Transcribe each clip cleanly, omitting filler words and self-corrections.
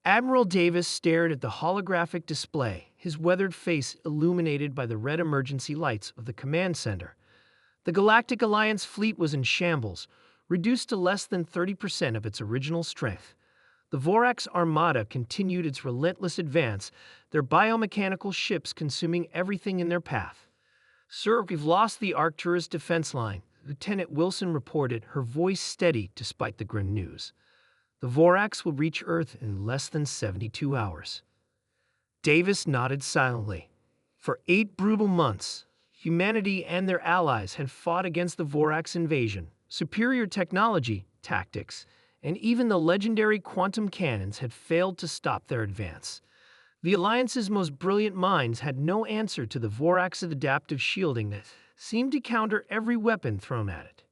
Admiral Davis stared at the holographic display, his weathered face illuminated by the red emergency lights of the command center. The Galactic Alliance fleet was in shambles, reduced to less than 30% of its original strength. The Vorax Armada continued its relentless advance, their biomechanical ships consuming everything in their path. "Sir, we've lost the Arcturus defense line," Lieutenant Wilson reported, her voice steady despite the grim news. "The Vorax will reach Earth in less than 72 hours. Davis nodded silently. For 8 brutal months, humanity and their allies had fought against the Vorax invasion. Superior technology, tactics, and even the legendary quantum cannons had failed to stop their advance. The Alliance's most brilliant minds had no answer to the Vorax's adaptive shielding that seemed to counter every weapon thrown at it.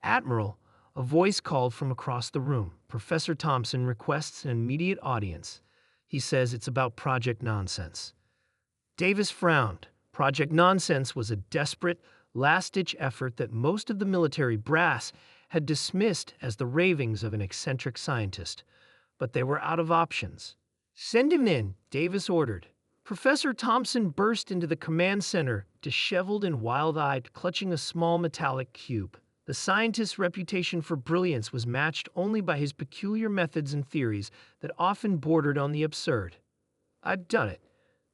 "Admiral," a voice called from across the room. "Professor Thompson requests an immediate audience. He says it's about Project Nonsense." Davis frowned. Project Nonsense was a desperate, last-ditch effort that most of the military brass had dismissed as the ravings of an eccentric scientist. But they were out of options. "Send him in," Davis ordered. Professor Thompson burst into the command center, disheveled and wild-eyed, clutching a small metallic cube. The scientist's reputation for brilliance was matched only by his peculiar methods and theories that often bordered on the absurd. "I've done it,"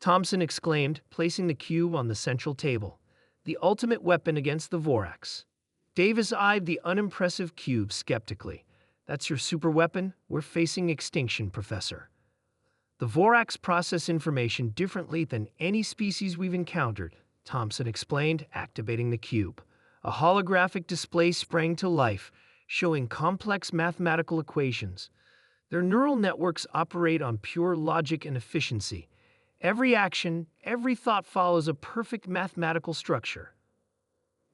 Thompson exclaimed, placing the cube on the central table. "The ultimate weapon against the Vorax." Davis eyed the unimpressive cube skeptically. "That's your superweapon? We're facing extinction, Professor." "The Vorax process information differently than any species we've encountered," Thompson explained, activating the cube. A holographic display sprang to life, showing complex mathematical equations. Their neural networks operate on pure logic and efficiency. Every action, every thought follows a perfect mathematical structure.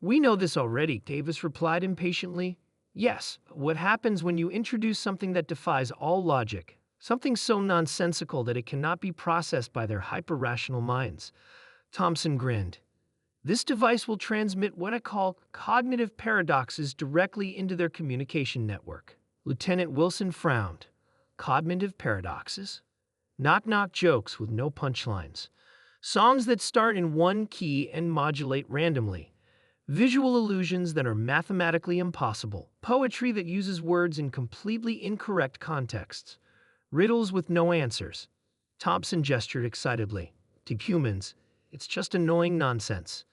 "We know this already," Davis replied impatiently. "Yes, but what happens when you introduce something that defies all logic? Something so nonsensical that it cannot be processed by their hyper-rational minds?" Thompson grinned. "This device will transmit what I call cognitive paradoxes directly into their communication network." Lieutenant Wilson frowned. "Cognitive paradoxes?" Knock-knock jokes with no punchlines. Songs that start in one key and modulate randomly. Visual illusions that are mathematically impossible. Poetry that uses words in completely incorrect contexts. Riddles with no answers. Thompson gestured excitedly. "To humans, it's just annoying nonsense.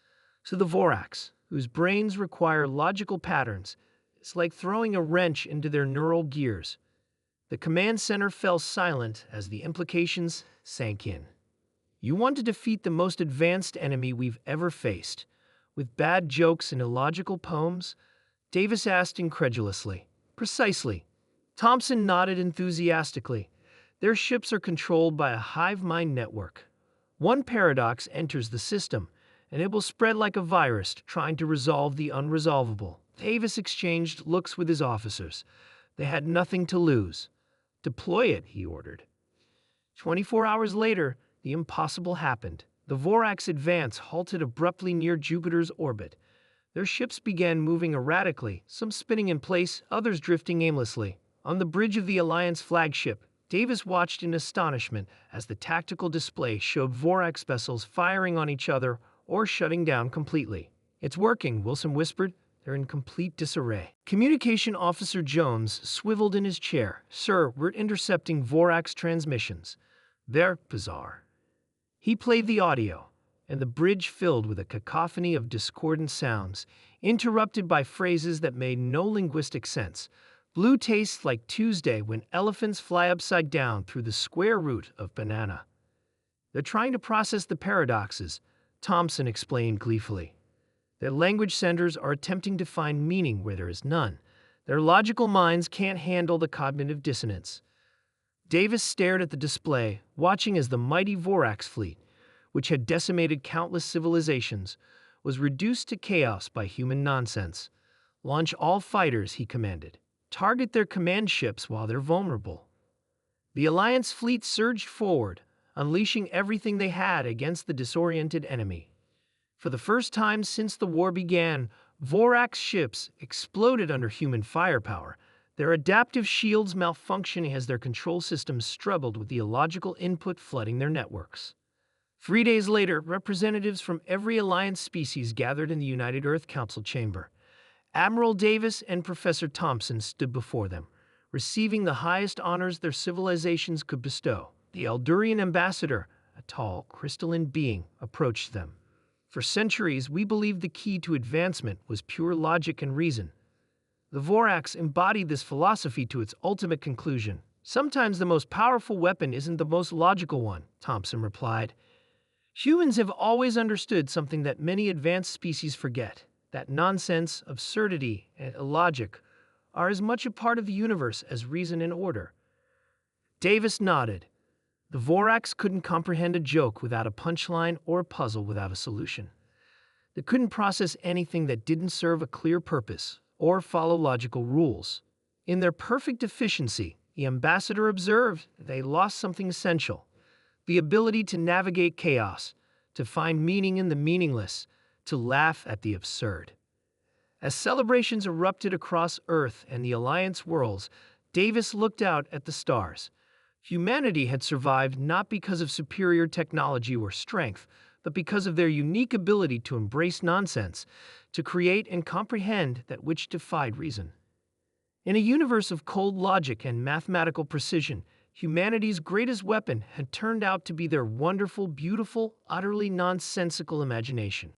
To the Vorax, whose brains require logical patterns, it's like throwing a wrench into their neural gears." The command center fell silent as the implications sank in. "You want to defeat the most advanced enemy we've ever faced, with bad jokes and illogical poems?" Davis asked incredulously. "Precisely." Thompson nodded enthusiastically. "Their ships are controlled by a hive mind network. One paradox enters the system, and it will spread like a virus, trying to resolve the unresolvable." Davis exchanged looks with his officers. They had nothing to lose. "Deploy it," he ordered. 24 hours later, the impossible happened. The Vorax advance halted abruptly near Jupiter's orbit. Their ships began moving erratically, some spinning in place, others drifting aimlessly. On the bridge of the Alliance flagship, Davis watched in astonishment as the tactical display showed Vorax vessels firing on each other or shutting down completely. "It's working," Wilson whispered. "They're in complete disarray." Communication Officer Jones swiveled in his chair. "Sir, we're intercepting Vorax transmissions. They're bizarre." He played the audio, and the bridge filled with a cacophony of discordant sounds, interrupted by phrases that made no linguistic sense. "Blue tastes like Tuesday when elephants fly upside down through the square root of banana." "They're trying to process the paradoxes," Thompson explained gleefully. "Their language centers are attempting to find meaning where there is none. Their logical minds can't handle the cognitive dissonance." Davis stared at the display, watching as the mighty Vorax fleet, which had decimated countless civilizations, was reduced to chaos by human nonsense. "Launch all fighters," he commanded. "Target their command ships while they're vulnerable." The Alliance fleet surged forward, unleashing everything they had against the disoriented enemy. For the first time since the war began, Vorax ships exploded under human firepower, their adaptive shields malfunctioning as their control systems struggled with the illogical input flooding their networks. 3 days later, representatives from every Alliance species gathered in the United Earth Council chamber. Admiral Davis and Professor Thompson stood before them, receiving the highest honors their civilizations could bestow. The Eldurian ambassador, a tall, crystalline being, approached them. For centuries, we believed the key to advancement was pure logic and reason. The Voraks embodied this philosophy to its ultimate conclusion. Sometimes the most powerful weapon isn't the most logical one, Thompson replied. Humans have always understood something that many advanced species forget, that nonsense, absurdity, and illogic are as much a part of the universe as reason and order. Davis nodded. The Voraks couldn't comprehend a joke without a punchline or a puzzle without a solution. They couldn't process anything that didn't serve a clear purpose or follow logical rules. In their perfect efficiency, the ambassador observed they lost something essential: the ability to navigate chaos, to find meaning in the meaningless, to laugh at the absurd. As celebrations erupted across Earth and the Alliance worlds, Davis looked out at the stars. Humanity had survived not because of superior technology or strength, but because of their unique ability to embrace nonsense, to create and comprehend that which defied reason. In a universe of cold logic and mathematical precision, humanity's greatest weapon had turned out to be their wonderful, beautiful, utterly nonsensical imagination.